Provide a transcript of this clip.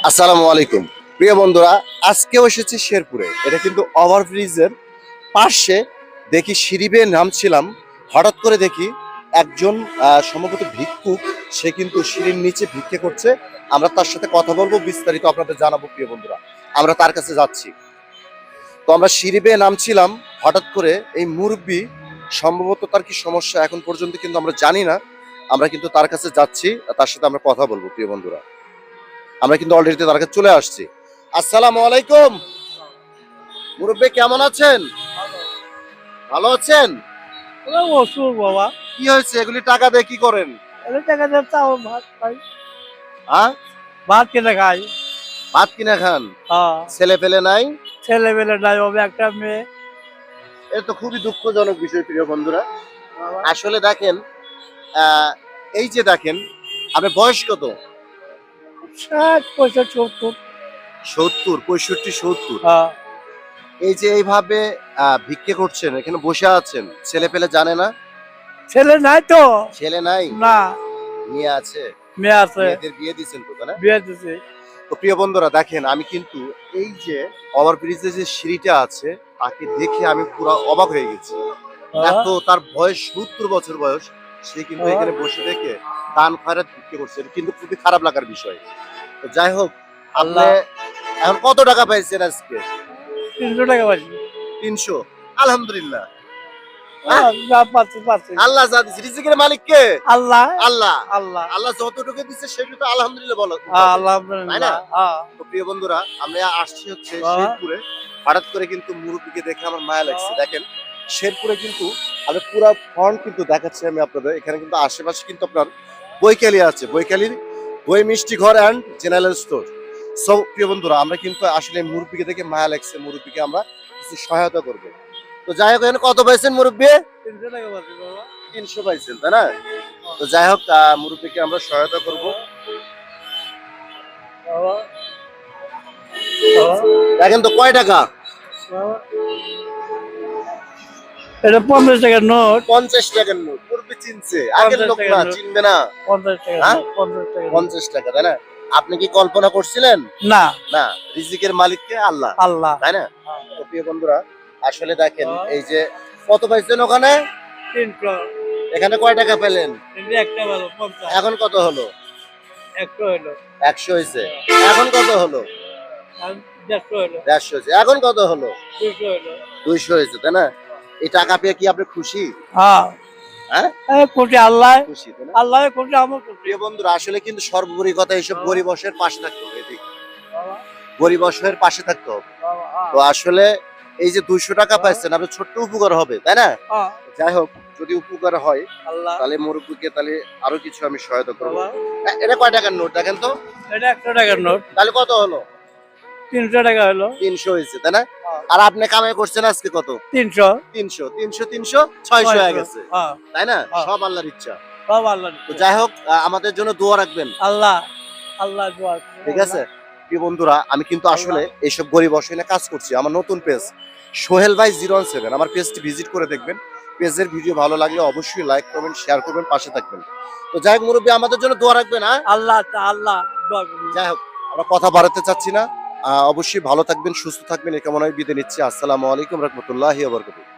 আসসালামু আলাইকুম প্রিয় বন্ধুরা, আজকেও এসেছি শেরপুরে। এটা কিন্তু ওভারব্রিজের পাশে। দেখি সিঁড়ি বেয়ে নামছিলাম, হঠাৎ করে দেখি একজন সম্ভবত ভিক্ষুক, সে কিন্তু সিঁড়ির নিচে ভিক্ষে করছে। আমরা তার সাথে কথা বলবো, বিস্তারিত আপনাদের জানাবো। প্রিয় বন্ধুরা, আমরা তার কাছে যাচ্ছি। তো আমরা সিঁড়ি বেয়ে নামছিলাম, হঠাৎ করে এই মুরব্বি, সম্ভবত তার কি সমস্যা এখন পর্যন্ত কিন্তু আমরা জানি না। আমরা কিন্তু তার কাছে যাচ্ছি, তার সাথে আমরা কথা বলবো। প্রিয় বন্ধুরা, আমরা কিন্তু অলরেডি তার কাছে চলে আসছি। আসসালামু আলাইকুম মুরব্বী, কেমন আছেন? ভালো আছেন? অসুখ বাবা, কি হয়েছে? এগুলি টাকা দিয়ে কি করেন? টাকা দিয়ে চাও ভাত খাই, হ্যাঁ, ভাত কিনে খাই। ভাত কিনে খান? ছেলে পেলে নাই? ছেলে পেলে নাই, হবে একটা মেয়ে। এটা তো খুবই দুঃখজনক বিষয়। প্রিয় বন্ধুরা, আসলে দেখেন, আহ, এই যে দেখেন, আপনার বয়স কত? 60, 65, 70। 70, 65, 70। এই যে এইভাবে ভিক্ষে করছেন, এখানে বসে আছেন, ছেলে পেলে জানে না? ছেলে নাই তো। ছেলে নাই? না, মেয়ে আছে? মেয়ে আছে। মেয়েদের বিয়ে দিচ্ছেন তো, তাই না? বিয়ে দিছে। তো প্রিয় বন্ধুরা, দেখেন, আমি কিন্তু এই যে ওভারব্রিজে যে সিঁড়িটা আছে, তাকে দেখে আমি পুরো অবাক হয়ে গেছি। এত, তার বয়স 70 বছর বয়স, সে কিন্তু এখানে বসে দেখে দান খয়রাত ভিক্ষে করছে। এটা কিন্তু খুবই খারাপ লাগার বিষয়। তো যাই হোক, আল্লাহ, এখন কত টাকা পাইছেন আজকে? 300 টাকা পাইছি। 300? আলহামদুলিল্লাহ। যা পাচ্ছি পাচ্ছি। আল্লাহ যা দিচ্ছে, রিজিকের মালিক কে? আল্লাহ। আল্লাহ। আল্লাহ। আল্লাহ যতটুকু দিচ্ছে সেটা তো আলহামদুলিল্লাহ বলো, তাই না? আলহামদুলিল্লাহ। তো প্রিয় বন্ধুরা, আমরা আসছি হচ্ছে শেরপুরে। হঠাৎ করে কিন্তু মুরব্বীকে দেখে আমার মায়া লাগছে। দেখেন, শেরপুরে কিন্তু আমি পুরো ফ্রন্ট কিন্তু দেখাচ্ছি আমি আপনাদের। এখানে কিন্তু আশেপাশে কিন্তু আপনার বইকালি আছে, বইকালির বই মিষ্টি ঘর অ্যান্ড জেনারেল স্টোর। সো প্রিয় বন্ধুরা, আমরা কিন্তু আসলে মুরব্বীকে দেখে মায়া লাগছে, মুরব্বীকে আমরা কিছু সহায়তা করবো। তো যাই হোক, এখানে কত পাইছেন মুরব্বী? 300 টাকা পাচ্ছি বাবা। 300 পাইছেন, তাই না? তো যাই হোক, মুরব্বীকে আমরা সহায়তা করব। বাবা, দেখেন তো কয় টাকা? বাবা, এটা 50 টাকার নোট। 50 টাকার নোট। মুরব্বী চিনছে, আগের 50 লোক টাকার না, নোট। চিনবে না? 50 টাকা, হ্যাঁ? 50 টাকা। 50 টাকা, তাই না? আপনি কি কল্পনা করছিলেন? না, না, রিজিকের মালিক কে? আল্লাহ, আল্লাহ। তাই না? তো প্রিয় বন্ধুরা, আসলে দেখেন, এই যে কত পাইছেন ওখানে, 300। এখানে কয় টাকা পেলেন? কিন্তু একটা ভালো 50। এখন কত হলো? 100 হলো। 100 হয়েছে। এখন কত হলো? আর 150 হলো। 150 হয়েছে। এখন কত হলো? 200 হলো। 200 হয়েছে, তাই না? এই টাকা পেয়ে কি আপনি খুশি? হ্যাঁ, হ্যাঁ, কোটি আল্লাহ, খুশি, তাই না? আল্লাহ কোটি আমার কোটি। প্রিয় বন্ধুরা, আসলে কিন্তু সর্বোপরি কথা, এইসব গরিব অসহায়ের পাশে থাকতে হবে। এদিকে গরিব অসহায়ের পাশে থাকতে হবে। তো আসলে এই যে 200 টাকা পাইছেন, আপনার ছোট্ট উপকার হবে, তাই না? যাই হোক, যদি উপকার হয় আল্লাহ, তাহলে মুরব্বীকে তাহলে আরো কিছু আমি সহায়তা করবো। বাবা, এটা কয় টাকার নোট দেখেন তো? এটা 100 টাকার নোট। তাহলে কত হলো? 300 টাকা হলো। 300 হয়েছে, তাই না? আর আপনি কামাই করছেন আজকে কত? 300। 300, 300, 300, 600 হয়ে গেছে, তাই না? হ্যাঁ। সব আল্লাহর ইচ্ছা। সব আল্লাহ। তো যাই হোক, আমাদের জন্য দোয়া রাখবেন। আল্লাহ, আল্লাহ দোয়া। ঠিক আছে প্রিয় বন্ধুরা, আমি কিন্তু আসলে এইসব গরিব অসহায় কাজ করছি। আমার নতুন পেজ সোহেল ভাই 017, আমার পেজটি ভিজিট করে দেখবেন। পেজের ভিডিও ভালো লাগলে অবশ্যই লাইক করবেন, শেয়ার করবেন, পাশে থাকবেন। তো যাই হোক মুরব্বী, আমাদের জন্য দোয়া রাখবেন। আল্লাহ, আল্লাহ দোয়া করুন। যাই হোক, আমরা কথা বাড়াতে চাচ্ছি না। অবশ্যই ভালো থাকবেন, সুস্থ থাকবেন, এই কামনায় বিদায় নিচ্ছি। আসসালামু আলাইকুম রহমতুল্লাহি ওয়া বারাকাতুহু।